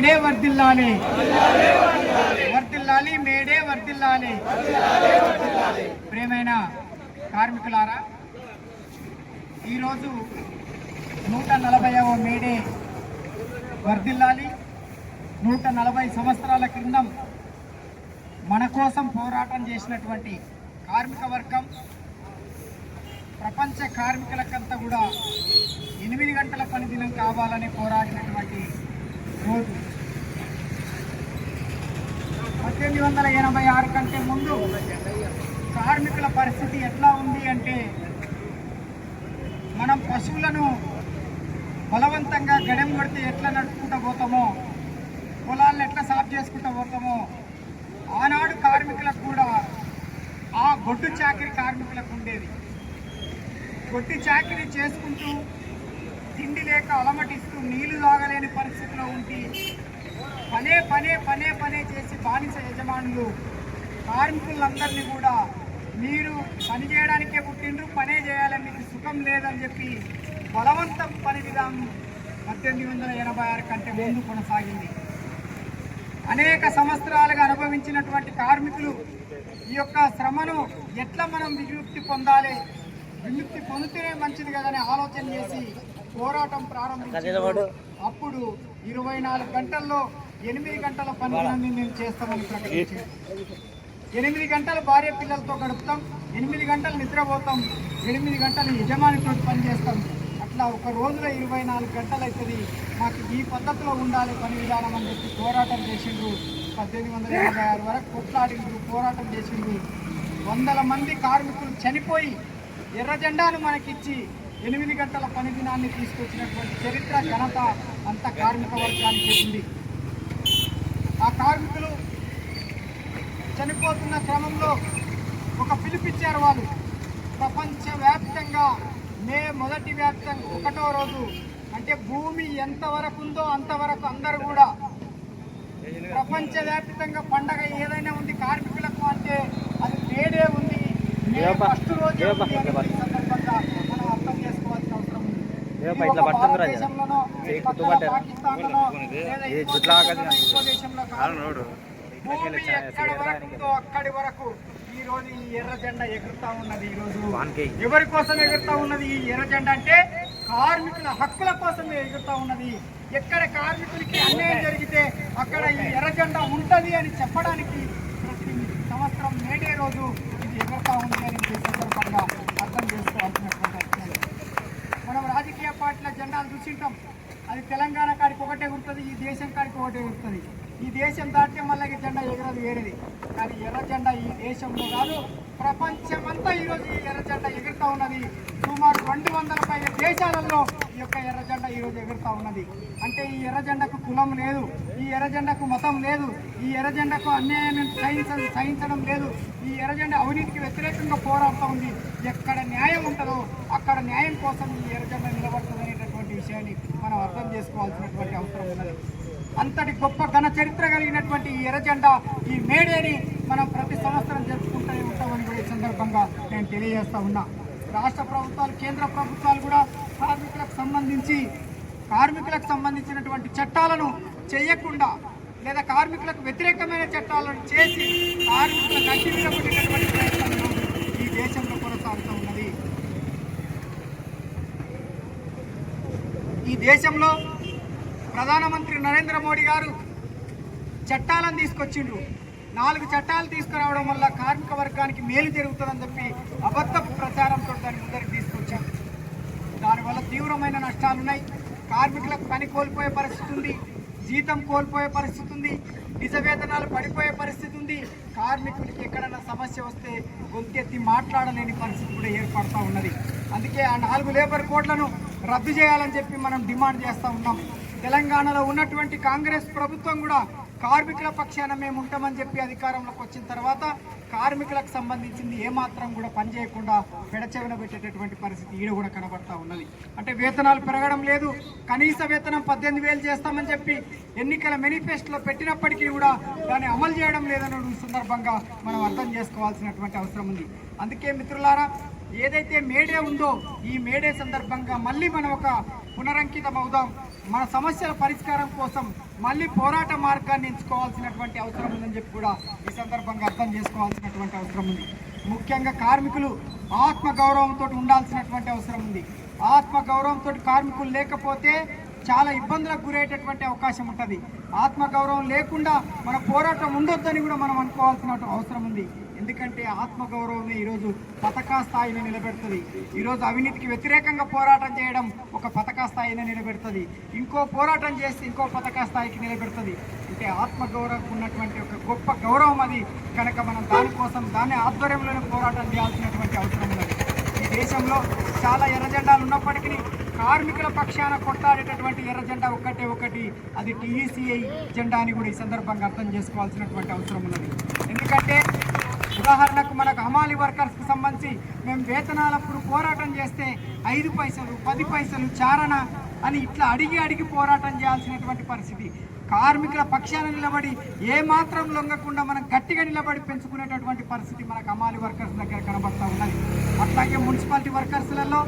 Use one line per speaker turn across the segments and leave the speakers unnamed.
May Day వర్ధిల్లాలి, వర్ధిల్లాలి May Day వర్ధిల్లాలి. ప్రియమైన కార్మికులారా, ఈరోజు 140వ మేడే వర్ధిల్లాలి. 140 సంవత్సరాల క్రితం మన కోసం పోరాటం చేసినటువంటి కార్మిక వర్గం, ప్రపంచ కార్మికులకంతా కూడా 8 గంటల పని దినం కావాలని పోరాడినటువంటి రోజు. 1886 కంటే ముందు కార్మికుల పరిస్థితి ఎట్లా ఉంది అంటే, మనం పశువులను బలవంతంగా గడెం కొడితే ఎట్లా నడుపుకుంటూ పోతామో, పొలాలను ఎట్లా సాఫ్ చేసుకుంటూ పోతామో, ఆనాడు కార్మికులకు కూడా ఆ గొడ్డు చాకిరి కార్మికులకు ఉండేది. గొడ్డు చాకిరి చేసుకుంటూ తిండి లేక అలమటిస్తూ నీళ్లు తాగలేని పరిస్థితిలో ఉండి పనే పనే పనే పనే చేసి బానిస యజమానులు కార్మికులందరినీ కూడా మీరు పని చేయడానికే పుట్టిండ్రు, పనే చేయాలని మీకు సుఖం లేదని చెప్పి బలవంతం పని విధానం 1886 కంటే ముందు కొనసాగింది. అనేక సంవత్సరాలుగా అనుభవించినటువంటి కార్మికులు ఈ యొక్క శ్రమను ఎట్లా మనం విముక్తి పొందాలి, విముక్తి పొందితేనే మంచిది కదని ఆలోచన చేసి పోరాటం ప్రారంభించారు. అప్పుడు 24 గంటల్లో 8 గంటల పని మేము చేస్తామని ప్రకటించారు. 8 గంటలు భార్య పిల్లలతో గడుపుతాం, 8 గంటలు నిద్రపోతాం, 8 గంటలు యజమానితో పని చేస్తాం. అట్లా ఒక రోజులో 24 గంటలు అవుతుంది. మాకు ఈ పద్ధతిలో ఉండాలి పని విధానం అని చెప్పి పోరాటం చేసిండ్రు. 1886 వరకు కొట్లాడిండ్రు, పోరాటం చేసిండ్రు. వందల మంది కార్మికులు చనిపోయి ఎర్ర జెండాను మనకిచ్చి 8 గంటల పని దినాన్ని తీసుకొచ్చినటువంటి చరిత్ర, ఘనత అంత కార్మిక వర్గానికి ఉంది. ఆ కార్మికులు చనిపోతున్న క్రమంలో ఒక పిలుపిచ్చారు వాళ్ళు. ప్రపంచవ్యాప్తంగా మే 1వ రోజు అంటే భూమి ఎంతవరకు ఉందో అంతవరకు అందరూ కూడా ప్రపంచవ్యాప్తంగా పండగ ఏదైనా ఉంది కార్మికులకు అంటే అది మేడే ఉంది. మే 1 రోజు సందర్భంగా మనం అర్థం చేసుకోవాల్సిన అవసరం ఉంది. భారతదేశంలోనో పాకిస్తాన్లోనో దేశంలో భూమి ఎక్కడి వరకు ఉందో అక్కడి వరకు ఈ రోజు ఈ ఎర్ర జెండా ఎగురుతా ఉన్నది. ఈ రోజు ఎవరి కోసం ఎగురుతా ఉన్నది ఈ ఎర్ర జెండా అంటే కార్మికుల హక్కుల కోసం ఎగురుతా ఉన్నది. ఎక్కడ కార్మికులకి అన్యాయం జరిగితే అక్కడ ఈ ఎర్ర జెండా ఉంటది అని చెప్పడానికి ప్రతి సంవత్సరం మేడే రోజు ఇది ఎగురుతా ఉంది అని సందర్భంగా అర్థం చేసుకోవాల్సినటువంటి అవసరం. మనం రాజకీయ పార్టీల జెండాలు చూసింటాం, అది తెలంగాణ కాడికి ఒకటే ఎగురుతుంది, ఈ దేశం కాడికి ఒకటే ఎగురుతుంది. ఈ దేశం దాటితే మళ్ళీ జెండా ఎగరదు వేరేది. కానీ ఎర్ర జెండా ఈ దేశంలో కాదు, ప్రపంచమంతా ఈరోజు ఈ ఎర్ర జెండా ఎగురుతూ ఉన్నది. సుమారు 200 పైన దేశాలలో ఈ యొక్క ఎర్ర జెండా ఈరోజు ఎగురుతూ ఉన్నది. అంటే ఈ ఎర్ర జెండాకు కులం లేదు, ఈ ఎర్ర జెండాకు మతం లేదు, ఈ ఎర్ర జెండాకు అన్యాయాన్ని సహించడం లేదు. ఈ ఎర్ర జెండా అవినీతికి వ్యతిరేకంగా పోరాడుతూ ఉంది. ఎక్కడ న్యాయం ఉంటుందో అక్కడ న్యాయం కోసం ఈ ఎర్ర జెండా నిలబడుతుంది అనేటటువంటి విషయాన్ని మనం అర్థం చేసుకోవాల్సినటువంటి అవసరం ఉన్నది. అంతటి గొప్ప ఘన చరిత్ర కలిగినటువంటి ఈ ఎర్ర జెండా, ఈ మేడేని మనం ప్రతి సంవత్సరం జరుపుకుంటూనే ఉంటామని కూడా ఈ సందర్భంగా నేను తెలియజేస్తా ఉన్నా. రాష్ట్ర ప్రభుత్వాలు, కేంద్ర ప్రభుత్వాలు కూడా కార్మికులకు సంబంధించినటువంటి చట్టాలను చేయకుండా లేదా కార్మికులకు వ్యతిరేకమైన చట్టాలను చేసి కార్మికులకు అడ్డు నిలబడినటువంటి ప్రయత్నం ఈ దేశంలో కొనసాగుతూ ఉన్నది. ఈ దేశంలో ప్రధానమంత్రి నరేంద్ర మోడీ గారు చట్టాలను తీసుకొచ్చిండ్రు. 4 చట్టాలు తీసుకురావడం వల్ల కార్మిక వర్గానికి మేలు జరుగుతుందని చెప్పి అబద్ధపు ప్రచారంతో దాన్ని ముందరికి తీసుకొచ్చారు. దానివల్ల తీవ్రమైన నష్టాలున్నాయి. కార్మికులకు పని కోల్పోయే పరిస్థితి ఉంది, జీతం కోల్పోయే పరిస్థితి ఉంది, నిజ వేతనాలు పడిపోయే పరిస్థితి ఉంది. కార్మికులకి ఎక్కడైనా సమస్య వస్తే గొంతెత్తి మాట్లాడలేని పరిస్థితి కూడా ఏర్పడుతూ ఉన్నది. అందుకే ఆ 4 లేబర్ కోడ్లను రద్దు చేయాలని చెప్పి మనం డిమాండ్ చేస్తూ ఉన్నాం. తెలంగాణలో ఉన్నటువంటి కాంగ్రెస్ ప్రభుత్వం కూడా కార్మికుల పక్షాన మేము ఉంటామని చెప్పి అధికారంలోకి వచ్చిన తర్వాత కార్మికులకు సంబంధించింది ఏమాత్రం కూడా పనిచేయకుండా పెడచెవిన పెట్టేటటువంటి పరిస్థితి ఈడ కూడా కనబడతా ఉన్నది. అంటే వేతనాలు పెరగడం లేదు, కనీస వేతనం 18,000 చేస్తామని చెప్పి ఎన్నికల మేనిఫెస్టోలో పెట్టినప్పటికీ కూడా దాన్ని అమలు చేయడం లేదన్న సందర్భంగా మనం అర్థం చేసుకోవాల్సినటువంటి అవసరం ఉంది. అందుకే మిత్రులారా, ఏదైతే మేడే ఉందో ఈ మేడే సందర్భంగా మళ్ళీ మనం ఒక పునరంకితం అవుదాం. మన సమస్యల పరిష్కారం కోసం మళ్ళీ పోరాట మార్గాన్ని ఎంచుకోవాల్సినటువంటి అవసరం ఉందని చెప్పి కూడా ఈ సందర్భంగా అర్థం చేసుకోవాల్సినటువంటి అవసరం ఉంది. ముఖ్యంగా కార్మికులు ఆత్మగౌరవంతో ఉండాల్సినటువంటి అవసరం ఉంది. ఆత్మగౌరవంతో కార్మికులు లేకపోతే చాలా ఇబ్బందులకు గురయ్యేటటువంటి అవకాశం ఉంటుంది. ఆత్మగౌరవం లేకుండా మన పోరాటం ఉండొద్దని కూడా మనం అనుకోవాల్సిన అవసరం ఉంది. ఎందుకంటే ఆత్మగౌరవమే ఈరోజు పతాకా స్థాయిని నిలబెడుతుంది. ఈరోజు అవినీతికి వ్యతిరేకంగా పోరాటం చేయడం ఒక పతాకా స్థాయిని నిలబెడుతుంది. ఇంకో పోరాటం చేస్తే ఇంకో పతాకా స్థాయికి నిలబెడుతుంది. అంటే ఆత్మగౌరవం ఉన్నటువంటి ఒక గొప్ప గౌరవం అది కనుక మనం దానికోసం దాని ఆధ్వర్యంలోనే పోరాటం చేయాల్సినటువంటి అవసరం ఉన్నది. ఈ దేశంలో చాలా ఎర్రజెండాలు ఉన్నప్పటికీ కార్మికుల పక్షాన కొట్లాడేటటువంటి ఎర్ర జెండా ఒకటి అది టీఈసీఐ జెండా అని కూడా ఈ సందర్భంగా అర్థం చేసుకోవాల్సినటువంటి అవసరం ఉన్నది. ఎందుకంటే ఉదాహరణకు మనకు హమాలి వర్కర్స్కి సంబంధించి మేము వేతనాలప్పుడు పోరాటం చేస్తే 5 పైసలు 10 పైసలు చారణ అని ఇట్లా అడిగి పోరాటం చేయాల్సినటువంటి పరిస్థితి. కార్మికుల పక్షాన నిలబడి ఏమాత్రం లొంగకుండా మనం గట్టిగా నిలబడి పెంచుకునేటటువంటి పరిస్థితి మనకు హమాలి వర్కర్స్ దగ్గర కనబడతా ఉన్నది. అట్లాగే మున్సిపాలిటీ వర్కర్స్లలో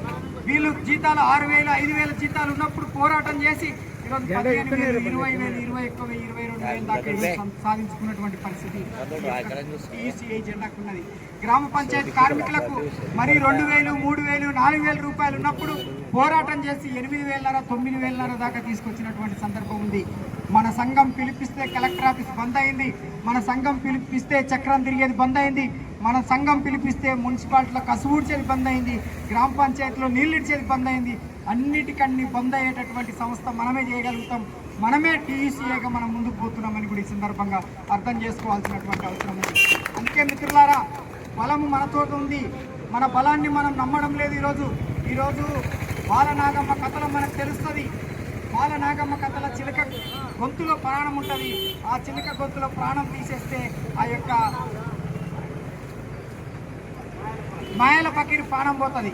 వీళ్ళు జీతాలు 6,000 5,000 జీతాలు ఉన్నప్పుడు పోరాటం చేసి ఈరోజు 15,000 20,000 22,000 దాకా సాధించుకున్నటువంటి పరిస్థితి టీసీఐ జెండాకు ఉన్నది. గ్రామ పంచాయతీ కార్మికులకు మరి 2,000 3,000 4,000 రూపాయలు ఉన్నప్పుడు పోరాటం చేసి 8,500 9,500 దాకా తీసుకొచ్చినటువంటి సందర్భం ఉంది. మన సంఘం పిలిపిస్తే కలెక్టర్ ఆఫీస్ బంద్ అయింది. మన సంఘం పిలిపిస్తే చక్రం తిరిగేది బంద్ అయింది. మన సంఘం పిలిపిస్తే మున్సిపాలిటీలో కసువు ఊడ్చేది బంద్ అయింది. గ్రామ పంచాయతీలో నీళ్ళు ఇడ్చేది బంద్ అయింది. అన్నిటికన్నీ బంద్ అయ్యేటటువంటి సంస్థ మనమే చేయగలుగుతాం. మనమే టీఈసీఏగా మనం ముందుకు పోతున్నామని కూడా ఈ సందర్భంగా అర్థం చేసుకోవాల్సినటువంటి అవసరం ఉంది. అందుకే మిత్రులారా, బలము మనతో ఉంది. మన బలాన్ని మనం నమ్మడం లేదు. ఈరోజు బాలనాగమ్మ కథలో మనకు తెలుస్తుంది. బాలనాగమ్మ కథల చిలుక గొంతులో ప్రాణం ఉంటుంది. ఆ చిలుక గొంతులో ప్రాణం తీసేస్తే ఆ యొక్క మాయల పకీర్ ప్రాణం పోతుంది.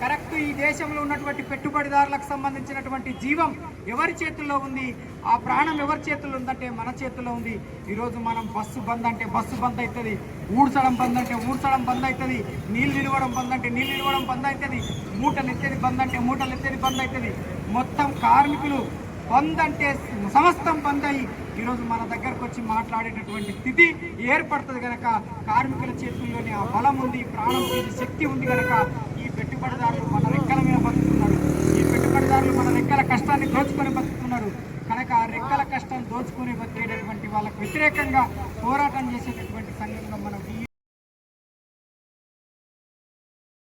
కరెక్ట్ ఈ దేశంలో ఉన్నటువంటి పెట్టుబడిదారులకు సంబంధించినటువంటి జీవం ఎవరి చేతుల్లో ఉంది, ఆ ప్రాణం ఎవరి చేతుల్లో ఉందంటే మన చేతుల్లో ఉంది. ఈరోజు మనం బస్సు బంద్ అంటే బస్సు బంద్ అవుతుంది, ఊడ్చడం బంద్ అంటే ఊడ్చడం బంద్ అవుతుంది, నీళ్ళు నిలవడం బంద్ అంటే నీళ్ళు నిలవడం బంద్ అవుతుంది, మూటలు ఎత్తేది బంద్ అంటే మూటలు ఎత్తేది బంద్ అవుతుంది. మొత్తం కార్మికులు బంద్ అంటే సమస్తం బంద్ అయ్యి ఈరోజు మన దగ్గరకు వచ్చి మాట్లాడేటటువంటి స్థితి ఏర్పడుతుంది కనుక కార్మికుల చేతుల్లోనే ఆ బలం ఉంది, ప్రాణం ఉంది, శక్తి ఉంది కనుక ఈ పెట్టుబడిదారులు మన రెక్కల మీద బతుకుతున్నారు. ఈ పెట్టుబడిదారులు మన రెక్కల కష్టాన్ని దోచుకొని బతుకుతున్నారు కనుక ఆ రెక్కల కష్టం దోచుకొని బతికేటటువంటి వాళ్ళకు వ్యతిరేకంగా పోరాటం చేసేటటువంటి